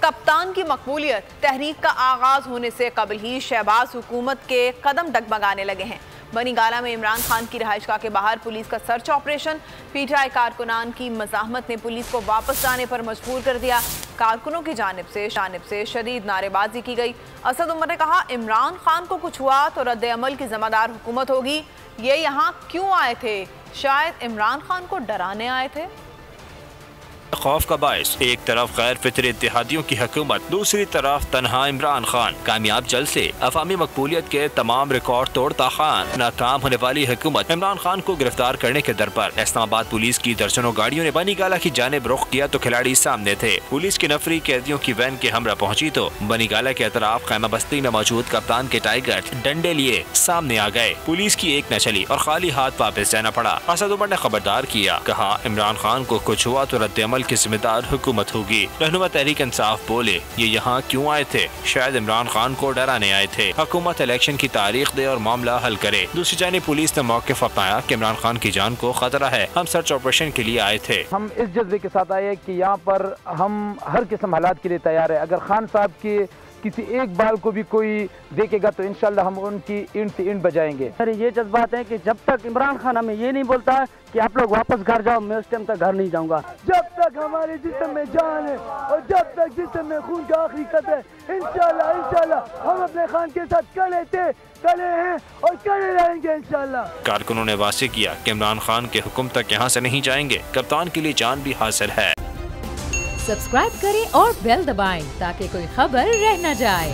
कप्तान की मकबूलियत तहरीक का आगाज होने से कबल ही शहबाज हुकूमत के कदम डगमगाने लगे हैं। बनीगाला में इमरान खान की रिहाइशगाह के बाहर पुलिस का सर्च ऑपरेशन। पीटीआई कारकुनान की मज़ाहमत ने पुलिस को वापस जाने पर मजबूर कर दिया। कारकुनों की जानिब से शदीद नारेबाजी की गई। असद उमर ने कहा, इमरान खान को कुछ हुआ तो रद्द अमल की जिम्मेदार हुकूमत होगी। ये यहाँ क्यों आए थे? शायद इमरान खान को डराने आए थे। खौफ का बायस, एक तरफ गैर फितरी इत्तेहादियों की हुकूमत, दूसरी तरफ तनहा इमरान खान। कामयाब जलसे, अवामी मकबूलियत के तमाम रिकॉर्ड तोड़ता खान। नाकाम होने वाली हुकूमत, इमरान खान को गिरफ्तार करने के दर पर। इस्लामाबाद पुलिस की दर्जनों गाड़ियों ने बनीगाला की जानिब रुख किया तो खिलाड़ी सामने थे। पुलिस की नफरी कैदियों की वैन के हमरा पहुंची तो बनीगाला के अतराफ खैमा बस्ती में मौजूद कप्तान के टाइगर डंडे लिए सामने आ गए। पुलिस की एक न चली और खाली हाथ वापस जाना पड़ा। असद उमर ने खबरदार किया, कहा इमरान खान को कुछ हुआ तो रद्द अमल की जिम्मेदार हुकूमत होगी। रहनुमा तहरीक इंसाफ बोले, ये यहाँ क्यों आए थे? शायद इमरान खान को डराने आए थे। हुकूमत इलेक्शन की तारीख दे और मामला हल करे। दूसरी जानिब पुलिस ने मौक़िफ़ अपनाया कि इमरान खान की जान को खतरा है, हम सर्च ऑपरेशन के लिए आए थे। हम इस जज्बे के साथ आए कि यहाँ पर हम हर किस्म हालात के लिए तैयार है। अगर खान साहब की किसी एक बाल को भी कोई देखेगा तो इंशाल्लाह हम उनकी इंट से इंट बजाएंगे। सर ये जज्बात है कि जब तक इमरान खान हमें ये नहीं बोलता कि आप लोग वापस घर जाओ, मैं उस टाइम तक घर नहीं जाऊंगा। जब तक हमारे जिस्म में जान है और जब तक जिस्म में खून का आखिरी कतरा है, इंशाल्लाह हम अपने खान के साथ खड़े हैं और खड़े रहेंगे इंशाल्लाह। कारकुनों ने वाज़ेह किया कि इमरान खान के हुक्म तक यहाँ से नहीं जाएंगे। कप्तान के लिए जान भी हासिल है। सब्सक्राइब करें और बेल दबाएं ताकि कोई खबर रह न जाए।